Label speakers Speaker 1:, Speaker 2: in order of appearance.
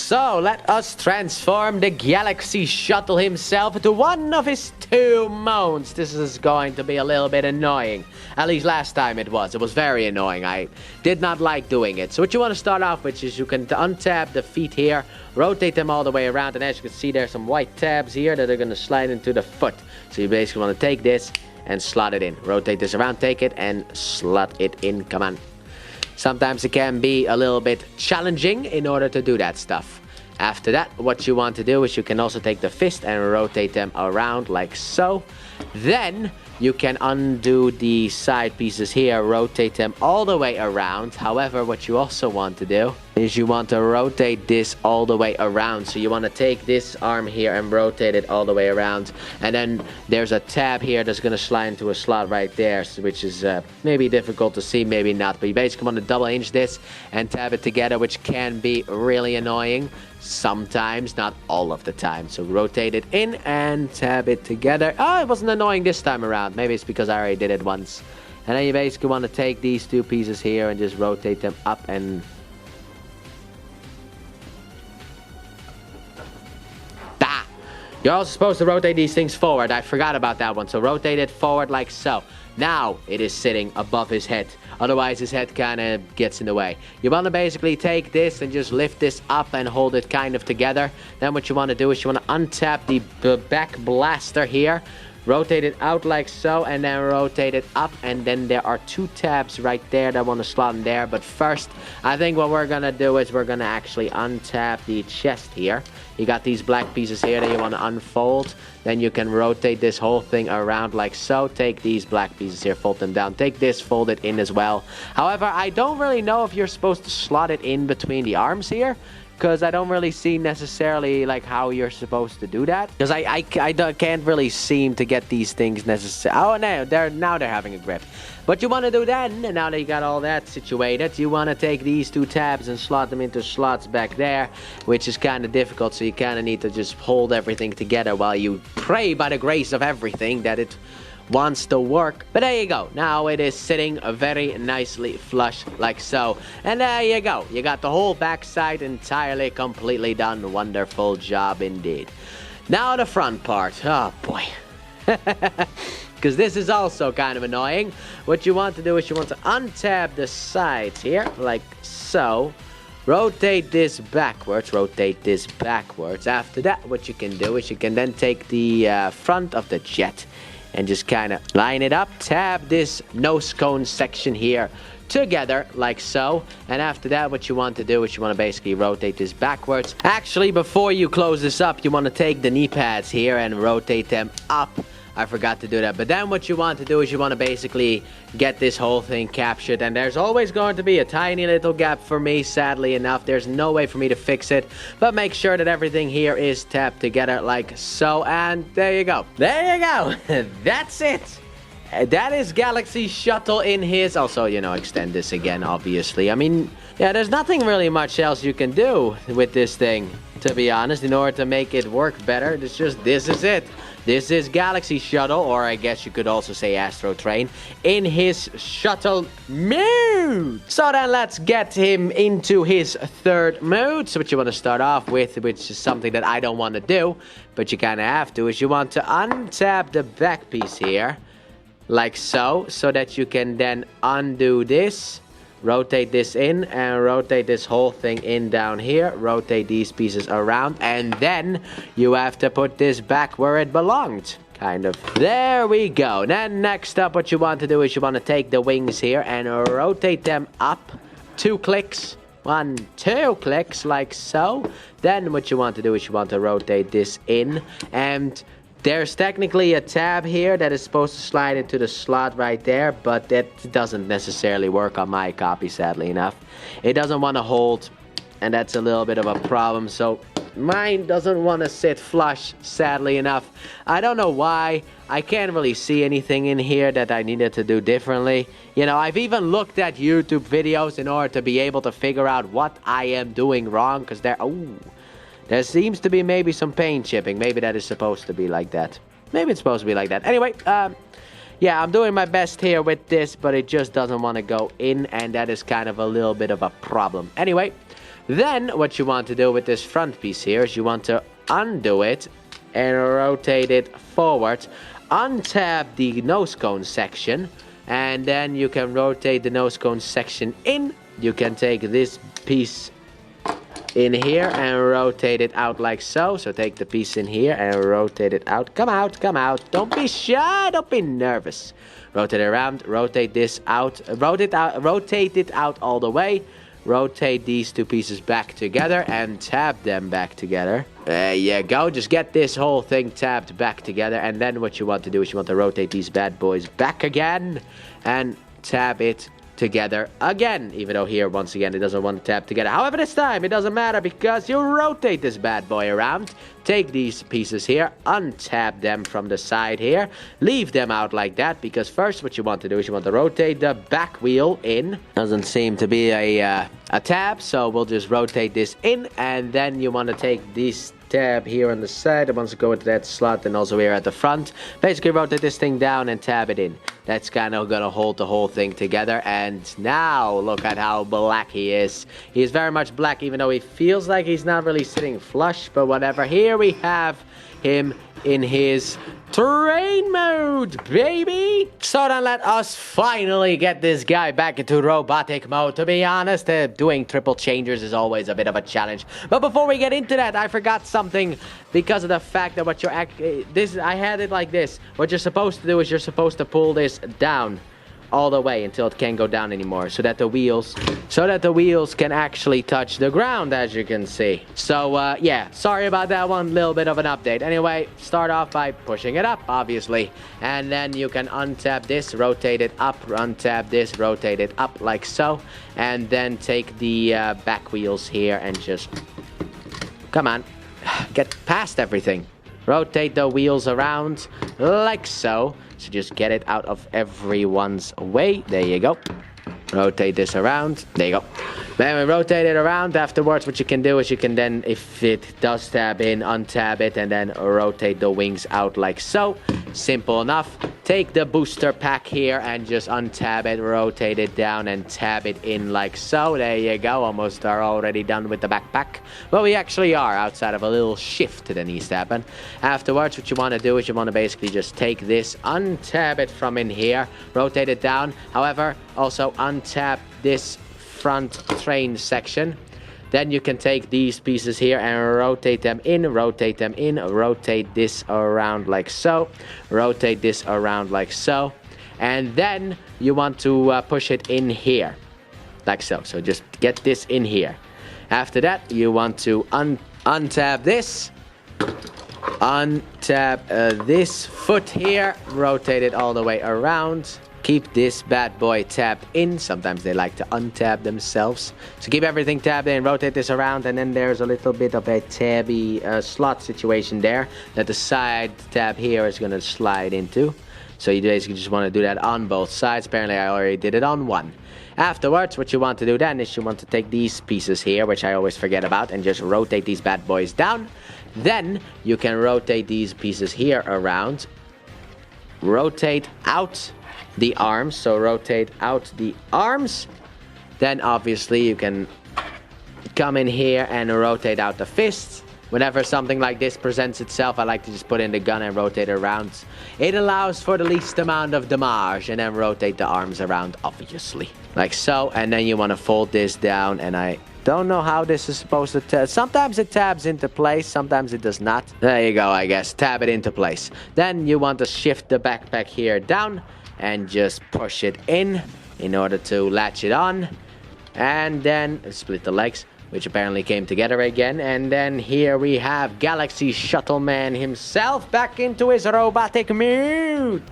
Speaker 1: So, let us transform the Galaxy Shuttle himself into one of his 2 modes. This is going to be a little bit annoying. At least last time it was. It was very annoying. I did not like doing it. So what you want to start off with is you can untap the feet here, rotate them all the way around, and as you can see, there's some white tabs here that are going to slide into the foot. So you basically want to take this and slot it in. Rotate this around, take it, and slot it in. Come on. Sometimes it can be a little bit challenging in order to do that stuff. After that, what you want to do is you can also take the fist and rotate them around like so. Then you can undo the side pieces here, rotate them all the way around. However, what you also want to do is you want to rotate this all the way around. So you want to take this arm here and rotate it all the way around. And then there's a tab here that's going to slide into a slot right there, which is maybe difficult to see, maybe not. But you basically want to double hinge this and tab it together, which can be really annoying. Sometimes, not all of the time. So rotate it in and tab it together. Oh, it wasn't annoying this time around. Maybe it's because I already did it once. And then you basically want to take these 2 pieces here and just rotate them up and... Ah! You're also supposed to rotate these things forward. I forgot about that one. So rotate it forward like so. Now it is sitting above his head. Otherwise his head kind of gets in the way. You want to basically take this and just lift this up and hold it kind of together. Then what you want to do is you want to untap the back blaster here. Rotate it out like so and then rotate it up, and then there are 2 tabs right there that want to slot in there. But first, I think what we're gonna do is we're gonna actually untap the chest here. You got these black pieces here that you want to unfold. Then you can rotate this whole thing around like so. Take these black pieces here, fold them down. Take this, fold it in as well. However, I don't really know if you're supposed to slot it in between the arms here, because I don't really see necessarily like how you're supposed to do that. Because I can't really seem to get these things necessarily. Oh, no, now they're having a grip. But you want to do then, now that you got all that situated, you want to take these 2 tabs and slot them into slots back there, which is kind of difficult. So you kind of need to just hold everything together while you pray by the grace of everything that it wants to work. But there you go. Now it is sitting very nicely flush like so. And there you go. You got the whole backside entirely completely done. Wonderful job indeed. Now the front part. Oh boy. Because this is also kind of annoying. What you want to do is you want to untap the sides here like so. Rotate this backwards. Rotate this backwards. After that, what you can do is you can then take the front of the jet and just kind of line it up. Tab this nose cone section here together like so. And after that, what you want to do is you want to basically rotate this backwards. Actually, before you close this up, you want to take the knee pads here and rotate them up. I forgot to do that. But then what you want to do is you want to basically get this whole thing captured. And there's always going to be a tiny little gap for me, sadly enough. There's no way for me to fix it. But make sure that everything here is tapped together like so. And there you go. There you go. That's it. That is Galaxy Shuttle in his... Also, you know, extend this again, obviously. I mean, yeah, there's nothing really much else you can do with this thing, to be honest, in order to make it work better. It's just, this is it. This is Galaxy Shuttle, or I guess you could also say Astro Train, in his shuttle mode. So then let's get him into his 3rd mode. So what you want to start off with, which is something that I don't want to do, but you kind of have to, is you want to untap the back piece here, like so, so that you can then undo this. Rotate this in and rotate this whole thing in down here. Rotate these pieces around, and then you have to put this back where it belonged. Kind of. There we go. Then next up, what you want to do is you want to take the wings here and rotate them up. 2 clicks. 1, 2 clicks like so. Then what you want to do is you want to rotate this in, and there's technically a tab here that is supposed to slide into the slot right there, but that doesn't necessarily work on my copy, sadly enough. It doesn't want to hold, and that's a little bit of a problem. So mine doesn't want to sit flush, sadly enough. I don't know why. I can't really see anything in here that I needed to do differently. You know, I've even looked at YouTube videos in order to be able to figure out what I am doing wrong, because there seems to be maybe some paint chipping. Maybe that is supposed to be like that. Maybe it's supposed to be like that. Anyway, yeah, I'm doing my best here with this, but it just doesn't want to go in, and that is kind of a little bit of a problem. Anyway, Then what you want to do with this front piece here is you want to undo it and rotate it forward. Untab the nose cone section, and then you can rotate the nose cone section in. You can take this piece in here and rotate it out like so. So take the piece in here and rotate it out. Come out, come out. Don't be shy, don't be nervous. Rotate it around, rotate this out, rotate it out all the way. Rotate these two pieces back together and tab them back together. There you go. Just get this whole thing tabbed back together. And then what you want to do is you want to rotate these bad boys back again and tab it together again, even though here once again it doesn't want to tab together. However, this time it doesn't matter because you rotate this bad boy around, take these pieces here, untab them from the side here, leave them out like that, because first what you want to do is you want to rotate the back wheel in. Doesn't seem to be a tab, so we'll just rotate this in, and then you want to take this tab here on the side. It wants to go into that slot, and also here at the front. Basically rotate this thing down and tab it in. That's kind of gonna hold the whole thing together. And now look at how black he is. He's very much black, even though he feels like he's not really sitting flush, but whatever. Here we have him in his terrain mode, baby. So then let us finally get this guy back into robotic mode. To be honest, doing triple changers is always a bit of a challenge. But before we get into that, I forgot something, because of the fact that what you're I had it like this. What you're supposed to do is you're supposed to pull this down all the way until it can't go down anymore, so that the wheels can actually touch the ground, as you can see. So yeah, sorry about that one, little bit of an update. Anyway, start off by pushing it up, obviously, and then you can untab this, rotate it up, untab this, rotate it up like so, and then take the back wheels here and just, come on, get past everything. Rotate the wheels around like so. So just get it out of everyone's way. There you go. Rotate this around. There you go. Then we rotate it around. Afterwards, what you can do is you can then, if it does tab in, untab it and then rotate the wings out like so. Simple enough. Take the booster pack here and just untab it, rotate it down and tab it in like so. There you go. Almost are already done with the backpack. Well, we actually are, outside of a little shift that needs to happen. Afterwards, what you want to do is you want to basically just take this, untab it from in here, rotate it down. However, also untab this front train section. Then you can take these pieces here and rotate them in, rotate them in, rotate this around like so, rotate this around like so, and then you want to push it in here, like so. So just get this in here. After that, you want to untab this, untab this foot here, rotate it all the way around. Keep this bad boy tabbed in. Sometimes they like to untab themselves. So keep everything tabbed in, rotate this around, and then there's a little bit of a tabby slot situation there that the side tab here is going to slide into. So you basically just want to do that on both sides. Apparently I already did it on one. Afterwards, what you want to do then is you want to take these pieces here, which I always forget about, and just rotate these bad boys down. Then you can rotate these pieces here around. Rotate out the arms, so rotate out the arms. Then obviously you can come in here and rotate out the fists. Whenever something like this presents itself, I like to just put in the gun and rotate it around. It allows for the least amount of damage, and then rotate the arms around, obviously, like so. And then you want to fold this down, and I don't know how this is supposed to sometimes it tabs into place, sometimes it does not. There you go, I guess, tab it into place. Then you want to shift the backpack here down and just push it in order to latch it on, and then split the legs, which apparently came together again. And then here we have Galaxy Shuttle Man himself back into his robotic mood.